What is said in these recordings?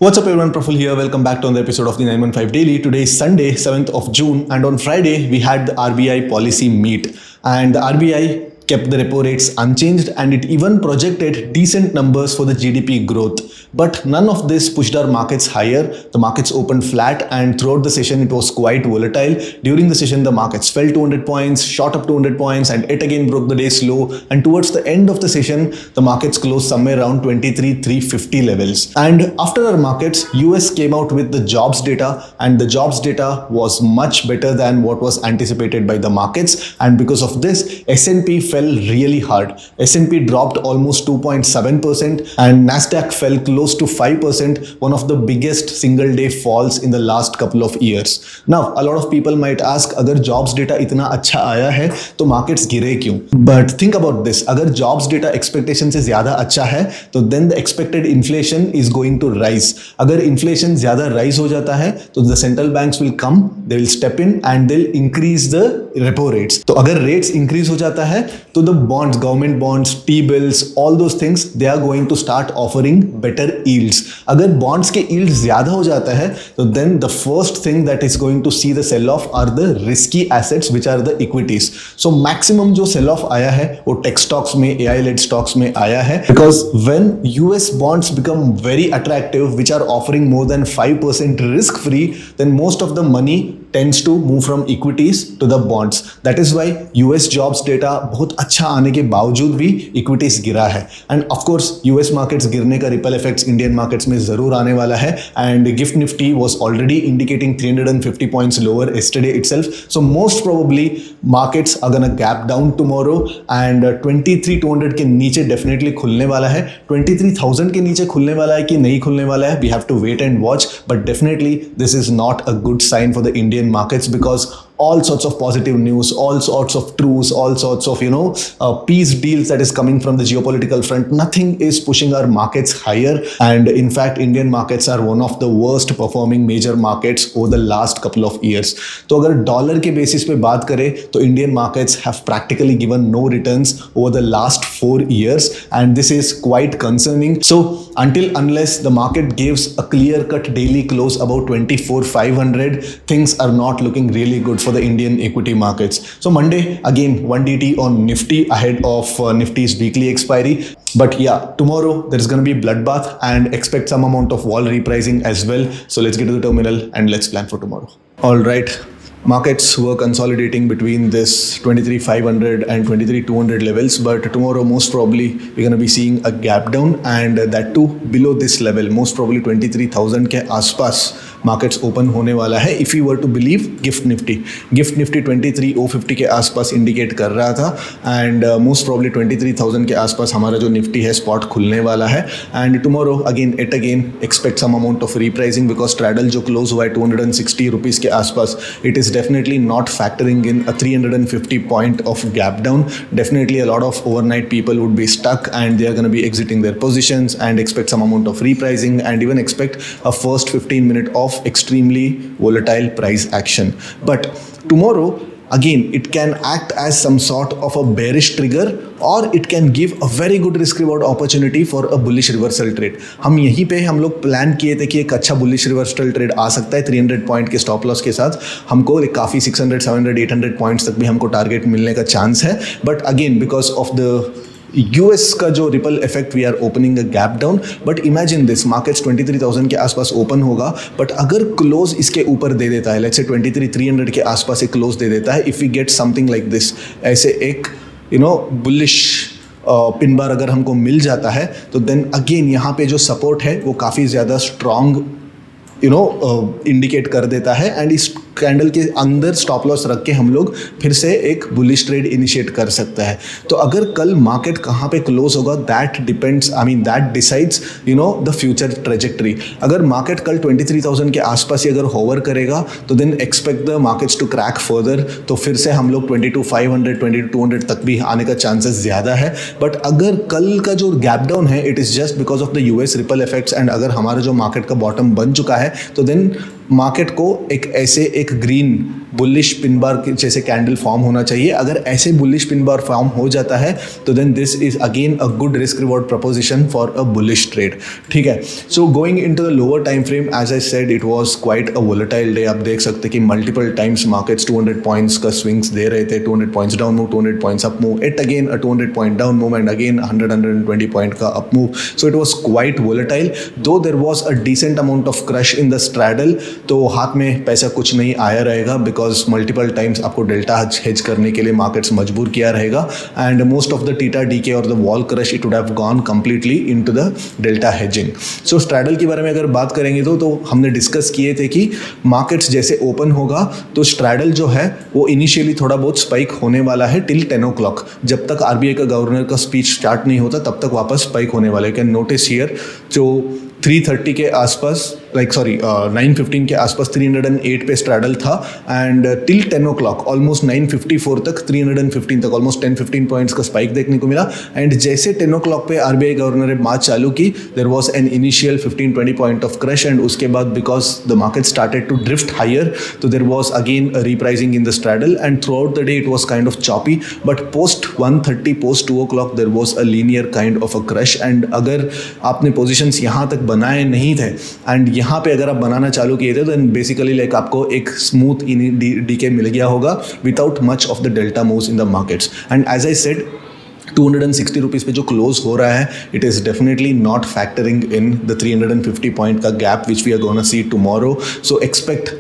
What's up everyone, Praful here. Welcome back to another episode of the 915 Daily. Today is Sunday, 7th of June, and on Friday we had the RBI policy meet, and the RBI kept the repo rates unchanged and it even projected decent numbers for the GDP growth. But none of this pushed our markets higher. The markets opened flat and throughout the session it was quite volatile. During the session the markets fell 200 points, shot up 200 points and it again broke the day's low, and towards the end of the session the markets closed somewhere around 23,350 levels. And after our markets, US came out with the jobs data, and the jobs data was much better than what was anticipated by the markets, and because of this S&P fell really hard. S&P dropped almost 2.7% and Nasdaq fell close to 5%, one of the biggest single day falls in the last couple of years. Now a lot of people might ask, अगर jobs data इतना अच्छा आया है तो markets गिरे क्यों? But think about this, अगर jobs data expectation से ज़्यादा अच्छा है तो then the expected inflation is going to rise. अगर inflation ज़्यादा rise हो जाता है तो the central banks will come, they will step in and they'll increase the repo rates. तो अगर rates increase हो जाता है तो the bonds, government bonds, T-bills, all those things, they are going to start offering better yields. अगर bonds के yields ज़्यादा हो जाता है तो then the first thing that is going to see the sell off are the risky assets which are the equities. So maximum जो sell off आया है वो tech stocks में, AI led stocks में आया है, because when US bonds become very attractive which are offering more than 5% risk free, then most of the money tends to move from equities to the bonds. That is why US jobs data बहुत अच्छा आने के बावजूद भी equities गिरा है. And of course US markets गिरने का ripple effects Indian markets में ज़रूर आने वाला है. And Gift Nifty was already indicating 350 points lower yesterday itself. So most probably markets are gonna gap down tomorrow and 23,200 के नीचे definitely खुलने वाला है. 23,000 के नीचे खुलने वाला है कि नहीं खुलने वाला है, we have to wait and watch. But definitely this is not a good sign for the Indian markets, because all sorts of positive news, all sorts of truths, all sorts of peace deals that is coming from the geopolitical front, nothing is pushing our markets higher. And in fact Indian markets are one of the worst performing major markets over the last couple of years. तो अगर dollar के basis पे बात करें तो Indian markets have practically given no returns over the last 4 years, and this is quite concerning. So unless the market gives a clear cut daily close about 24,500, things are not looking really good for the Indian equity markets. So Monday again 1DT on Nifty ahead of Nifty's weekly expiry. But yeah, tomorrow there is going to be bloodbath and expect some amount of wall repricing as well. So let's get to the terminal and let's plan for tomorrow. All right. Markets were consolidating between this 23,500 and 23,200 levels, but tomorrow most probably we're going to be seeing a gap down, and that too below this level, most probably 23,000 के आसपास markets open होने वाला है. If you were to believe Gift Nifty 23,050 के आसपास indicate कर रहा था, and most probably 23,000 के आसपास हमारा जो Nifty है spot खुलने वाला है. And tomorrow again expect some amount of repricing, because straddle जो close हुआ है 260 rupees के आसपास, it is definitely not factoring in a 350 point of gap down. Definitely a lot of overnight people would be stuck and they are going to be exiting their positions, and expect some amount of repricing, and even expect a first 15 minute of extremely volatile price action. But tomorrow again it can act as some sort of a bearish trigger, or it can give a very good risk reward opportunity for a bullish reversal trade. हम यहीं पे हम लोग plan किए थे कि एक अच्छा bullish reversal trade आ सकता है 300 पॉइंट के स्टॉप लॉस के साथ. हमको काफ़ी 600, 700, 800 पॉइंट्स तक भी हमको टारगेट मिलने का चांस है. But again because of the US का जो ripple effect we are opening a gap down. But imagine this, markets 23,000 के आसपास ओपन होगा, बट अगर क्लोज इसके ऊपर दे देता है, लेट्स से 23,300 के आसपास एक क्लोज दे देता है, if we get something like this, ऐसे एक बुलिश पिन बार अगर हमको मिल जाता है तो देन अगेन यहाँ पे जो सपोर्ट है वो काफ़ी ज़्यादा स्ट्रॉन्ग इंडिकेट कर देता है, एंड इस कैंडल के अंदर स्टॉप लॉस रख के हम लोग फिर से एक बुलिश ट्रेड इनिशिएट कर सकता है. तो अगर कल मार्केट कहाँ पे क्लोज होगा, that depends, that decides the future trajectory. अगर मार्केट कल 23,000 के आसपास ही अगर होवर करेगा तो then expect the markets to crack further, तो फिर से हम लोग 22,500, 22,200 तक भी आने का चांसेस ज़्यादा है. बट अगर कल का जो गैप डाउन है it is just because of the US ripple effects, and अगर हमारा जो मार्केट का बॉटम बन चुका है तो देन मार्केट को एक ऐसे एक ग्रीन बुलिश पिन बार जैसे कैंडल फॉर्म होना चाहिए. अगर ऐसे बुलिश पिन बार फॉर्म हो जाता है तो then this is again a good risk reward proposition for a bullish trade. ठीक है. So going into the lower time frame, as I said it was quite a volatile day. आप देख सकते कि मल्टीपल टाइम्स मार्केट्स 200 पॉइंट्स का swings दे रहे थे. 200 points down move, 200 points up move, it again a 200 point down move and again 120 point का up move. So it was quite volatile, though there was a decent amount of crush in the straddle. तो हाथ में पैसा कुछ नहीं आया रहेगा because multiple times आपको डेल्टा हेज करने के लिए मार्केट्स मजबूर किया रहेगा. And most of the theta decay और the vol crush it would have gone completely into the delta hedging. So straddle के बारे में अगर बात करेंगे तो हमने डिस्कस किए थे कि मार्केट्स जैसे ओपन होगा तो स्ट्रैडल जो है वो इनिशियली थोड़ा बहुत स्पाइक होने वाला है टिल 10 o'clock. जब तक आरबीआई का गवर्नर का स्पीच स्टार्ट नहीं होता तब तक वापस स्पाइक होने वाला है. कैन नोटिस हियर जो 330 के आसपास 9:15 के आसपास 308 पे स्ट्रैडल था एंड टिल 10 o'clock ऑलमोस्ट 9:54 तक 315 तक ऑलमोस्ट 10-15 पॉइंट्स का स्पाइक देखने को मिला. एंड जैसे 10 o'clock पे आरबीआई गवर्नर ने बात चालू की there was an initial 15-20 point of crush and उसके बाद because the market started to drift higher तो there was again a repricing in the straddle and throughout the day it was kind of choppy. But post 1:30 post 2 o'clock there was a linear kind of a crush. And अगर आपने positions यहाँ तक बनाए नहीं थे and यहाँ पे अगर आप बनाना चालू किए थे तो बेसिकली लाइक आपको एक स्मूथ डीके मिल गया होगा without much of the delta moves in the markets. And as I said 260 rupees पे जो क्लोज हो रहा है it is definitely not factoring in the 350 point का gap which we are gonna see tomorrow. So expect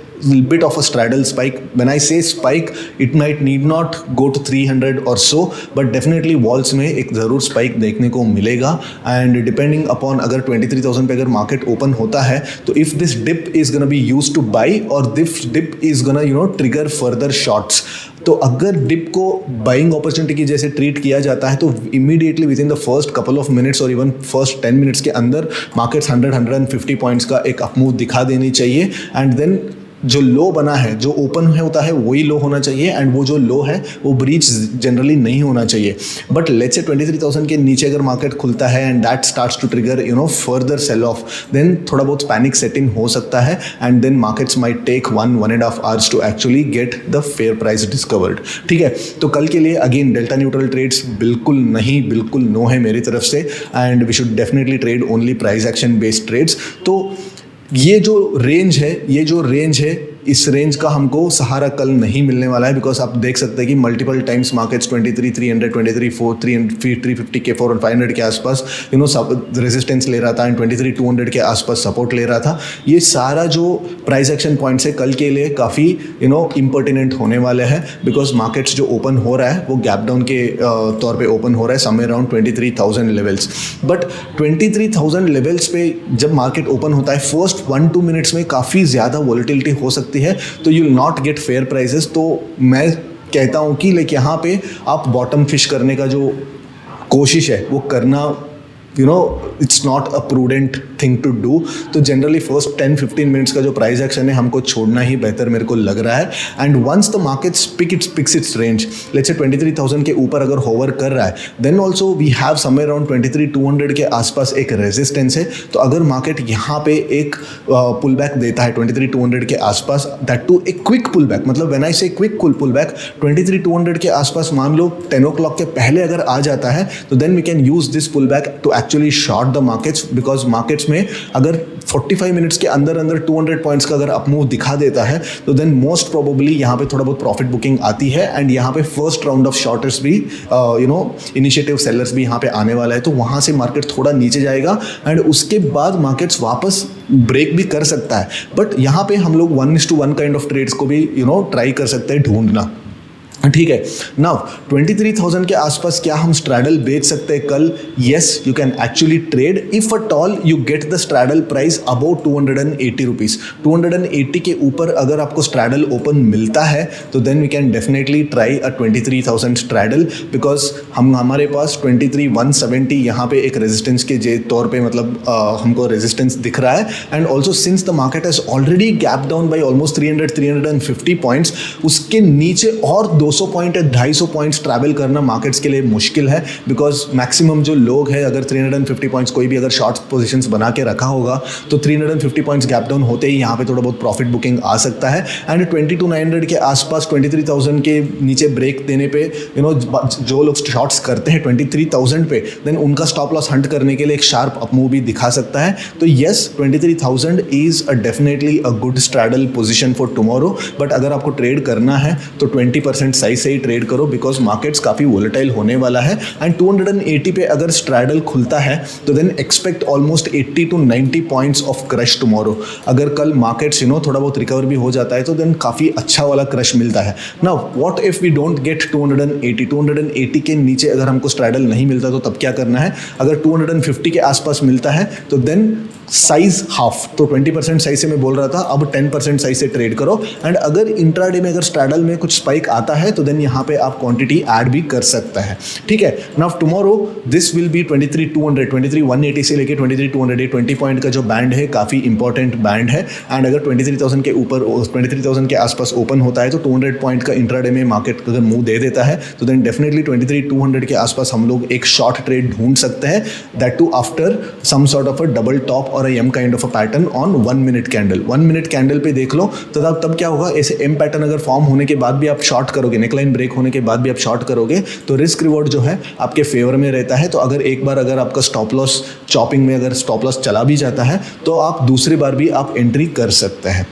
bit of a straddle spike. When I say spike, it might need not go to 300 or so, but definitely walls में एक ज़रूर spike देखने को मिलेगा. And depending upon अगर 23,000 पे अगर market open होता है तो if this dip is gonna be used to buy or this dip is gonna trigger further shorts. तो अगर डिप को बाइंग अपॉर्चुनिटी की जैसे ट्रीट किया जाता है तो immediately with in the first couple of minutes और इवन फर्स्ट 10 मिनट्स के अंदर मार्केट्स 100-150 पॉइंट्स का एक अपमूव दिखा देनी चाहिए. एंड देन जो लो बना है जो ओपन होता है वही लो होना चाहिए एंड वो जो लो है वो ब्रीच जनरली नहीं होना चाहिए. बट लेट्स से 23,000 के नीचे अगर मार्केट खुलता है and that starts to trigger further sell off then थोड़ा बहुत पैनिक सेट इन हो सकता है and then markets might take 1.5 hours to actually get the fair price discovered. ठीक है. तो कल के लिए अगेन डेल्टा न्यूट्रल ट्रेड्स बिल्कुल नहीं, बिल्कुल नो है मेरी तरफ से and we should definitely trade only price action based trades. तो ये जो रेंज है इस रेंज का हमको सहारा कल नहीं मिलने वाला है बिकॉज आप देख सकते हैं कि मल्टीपल टाइम्स मार्केट्स 23,300, 23,400, 350 के 400 और 500 के आसपास रेजिस्टेंस ले रहा था एंड 23,200 के आसपास सपोर्ट ले रहा था. ये सारा जो प्राइस एक्शन पॉइंट्स है कल के लिए काफ़ी इम्पर्टिनेंट होने वाले हैं बिकॉज मार्केट्स जो ओपन हो रहा है वो गैप डाउन के तौर पे ओपन हो रहा है somewhere around 23,000 levels. But 23,000 levels पे जब मार्केट ओपन होता है फर्स्ट 1-2 मिनट्स में काफ़ी ज़्यादा वॉलेटिलिटी हो सकती है तो you will not gate fair prices. तो मैं कहता हूं कि लाइक यहाँ पे आप बॉटम फिश करने का जो कोशिश है वो करना it's not a prudent thing to do. तो जनरली फर्स्ट 10-15 मिनट्स का जो प्राइस एक्शन है हमको छोड़ना ही बेहतर मेरे को लग रहा है. And once the market picks its range let's say 23,000 के ऊपर अगर होवर कर रहा है then also we have somewhere around 23,200 के आसपास एक रेजिस्टेंस है. तो अगर मार्केट यहाँ पे एक पुल बैक देता है 23,200 के आसपास दैट टू एक क्विक पुल बैक, मतलब व्हेन आई से क्विक पुल बैक 23,200 के आसपास मान लो 10 o'clock के पहले अगर आ जाता है तो then we can use this pull back to actually short the markets because markets में अगर 45 मिनट्स के अंदर 200 पॉइंट्स का अगर अपमूव दिखा देता है तो देन मोस्ट प्रोबेबली यहाँ पे थोड़ा बहुत प्रॉफिट बुकिंग आती है एंड यहाँ पे फर्स्ट राउंड ऑफ शॉर्टर्स भी इनिशिएटिव सेलर्स भी यहाँ पे आने वाला है. तो वहाँ से मार्केट थोड़ा नीचे जाएगा एंड उसके बाद मार्केट्स वापस ब्रेक भी कर सकता है. बट यहाँ पे हम लोग 1:1 काइंड ऑफ ट्रेड्स को भी ट्राई कर सकते हैं ढूंढना. ठीक है. नाउ 23,000 के आसपास क्या हम स्ट्रैडल बेच सकते हैं कल? Yes, you can actually trade if at all you get the straddle price about 280 rupees. 280 के ऊपर अगर आपको स्ट्रैडल ओपन मिलता है तो then we can definitely try a 23,000 straddle because हमारे पास 23,170 यहाँ पे एक रेजिस्टेंस के तौर पे मतलब हमको रेजिस्टेंस दिख रहा है. And also since the market has already gap down by almost 300-350 points उसके नीचे और 200 पॉइंट या 250 पॉइंट्स ट्रैवल करना मार्केट्स के लिए मुश्किल है, बिकॉज मैक्सिमम जो लोग हैं अगर 350 पॉइंट्स कोई भी अगर शॉर्ट पोजीशंस बना के रखा होगा तो 350 पॉइंट्स गैप डाउन होते ही यहाँ पे थोड़ा बहुत प्रॉफिट बुकिंग आ सकता है। एंड 22,900 के आसपास 23,000 के नीचे ब्रेक देने पे जो लोग शॉर्ट्स करते हैं 23,000 पे, देन उनका स्टॉप लॉस हंट करने के लिए एक शार्प अप मूव भी दिखा सकता है। तो yes, 23,000 is definitely a good straddle position for tomorrow, but अगर आपको ट्रेड करना है तो 20% साइज से ही ट्रेड करो, बिकॉज मार्केट्स काफ़ी वोलेटाइल होने वाला है। एंड 280 पे अगर स्ट्रैडल खुलता है तो then expect almost 80 to 90 points of crush tomorrow. अगर कल मार्केट्स थोड़ा बहुत रिकवर भी हो जाता है तो देन काफ़ी अच्छा वाला क्रश मिलता है। Now what if we don't get 280 के नीचे अगर हमको स्ट्रैडल नहीं मिलता तो तब क्या करना है? अगर 250 के आसपास मिलता है तो देन साइज हाफ, तो 20% साइज से मैं बोल रहा था, अब 10% साइज से ट्रेड करो। एंड अगर इंट्राडे में अगर स्ट्रैडल में कुछ स्पाइक आता है तो देन यहाँ पे आप क्वांटिटी ऐड भी कर सकता है, ठीक है। Now tomorrow this will be 23,200, 23,180 से लेके 23,200, 20 पॉइंट का जो बैंड है काफ़ी इंपॉर्टेंट बैंड है। एंड अगर 23,000 के ऊपर 23,000 के आसपास ओपन होता है तो 200 पॉइंट का इंट्राडे में मार्केट अगर मुंह दे देता है तो देन डेफिनेटली 23,200 के आसपास हम लोग एक शॉर्ट ट्रेड ढूंढ सकते हैं, that too after some sort of a double top और M kind of a pattern on 1 minute candle. 1 minute candle पे देख लो तो तब क्या होगा, ऐसे एम पैटर्न अगर फॉर्म होने के बाद भी आप शॉर्ट करोगे, नेकलाइन ब्रेक होने के बाद भी आप शॉर्ट करोगे तो रिस्क रिवॉर्ड जो है आपके फेवर में रहता है। तो अगर एक बार अगर आपका स्टॉप लॉस चॉपिंग में अगर स्टॉप लॉस चला भी जाता है तो आप दूसरी बार भी आप एंट्री कर सकते हैं,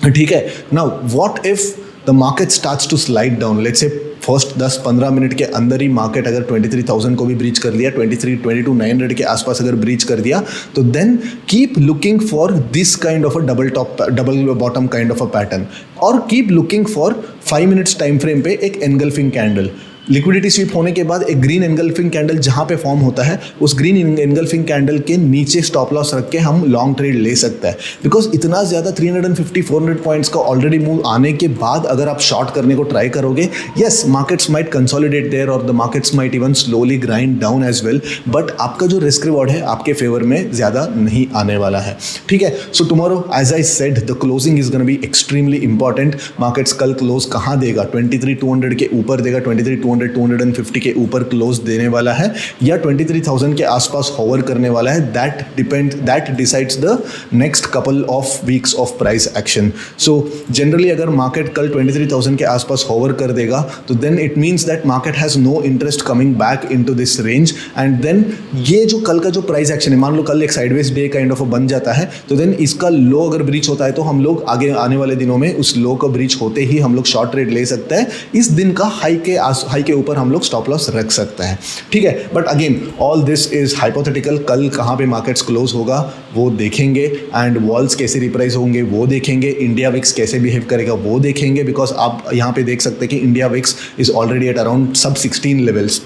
ठीक है। Now what if the market starts to slide down, let's say first 10-15 minute के अंदर ही मार्केट अगर 23,000 को भी ब्रीच कर लिया, 22,900 के आसपास अगर ब्रीच कर दिया तो then keep looking for this kind of a double bottom kind of a pattern, और keep looking for 5 minutes time frame पे एक एनगल्फिंग कैंडल। लिक्विडिटी स्वीप होने के बाद एक ग्रीन एनगल्फिंग कैंडल जहाँ पे फॉर्म होता है उस ग्रीन एनगल्फिंग कैंडल के नीचे स्टॉप लॉस रख के हम लॉन्ग ट्रेड ले सकते हैं, बिकॉज इतना ज़्यादा 350-400 पॉइंट्स का ऑलरेडी मूव आने के बाद अगर आप शॉर्ट करने को ट्राई करोगे, yes markets might consolidate there और the markets might even slowly grind down as well, but आपका जो रिस्क रिवॉर्ड है आपके फेवर में ज़्यादा नहीं आने वाला है, ठीक है। So tomorrow as I said the closing is gonna be extremely important. Markets कल क्लोज कहाँ देगा? 23,200 के ऊपर देगा, 23,250 के ऊपर क्लोज देने वाला है या 23,000 के आसपास होवर करने वाला है, that decides the next couple of weeks of price action. So generally अगर मार्केट कल 23,000 के आसपास होवर कर देगा तो then it means that market has no interest coming back into this range, and then ये जो कल का जो प्राइस एक्शन है, मान लो कल एक साइडवेज डे काइंड ऑफ बन जाता है तो देन इसका लो अगर ब्रीच होता है तो हम लोग आगे आने वाले दिनों में उस लो का ब्रीच होते ही हम लोग शॉर्ट ट्रेड ले सकते हैं। इस दिन का हाई के ऊपर हम लोग स्टॉप लॉस रख सकते हैं, ठीक है। But again all this is hypothetical. कल कहाँ पे मार्केट्स क्लोज होगा वो देखेंगे, एंड वॉल्स कैसे रिप्राइज होंगे वो देखेंगे, इंडिया विक्स कैसे बिहेव करेगा वो देखेंगे, बिकॉज आप यहाँ पे देख सकते हैं कि India VIX is already at around सब 16 लेवल्स।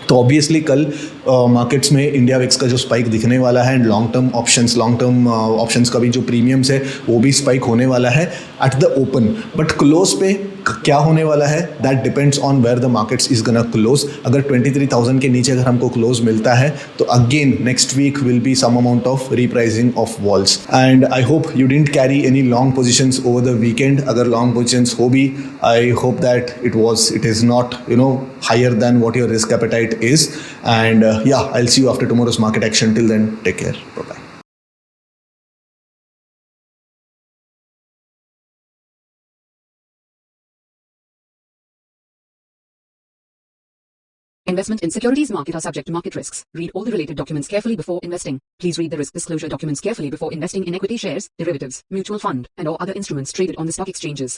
तो ऑब्वियसली कल मार्केट्स में इंडिया विक्स का जो स्पाइक दिखने वाला है, एंड लॉन्ग टर्म ऑप्शंस का भी जो प्रीमियम्स है वो भी स्पाइक होने वाला है at the open. But close पे क्या होने वाला है that depends on where the markets is gonna close. अगर 23,000 के नीचे अगर हमको क्लोज मिलता है तो again next week will be some amount of repricing of vols, and I hope you didn't carry any long positions over the weekend. अगर long positions हो भी, I hope that it is not higher than what your risk appetite is, and yeah, I'll see you after tomorrow's market action. Till then, take care. Bye bye. Investment in securities market are subject to market risks. Read all the related documents carefully before investing. Please read the risk disclosure documents carefully before investing in equity shares, derivatives, mutual fund, and or other instruments traded on the stock exchanges.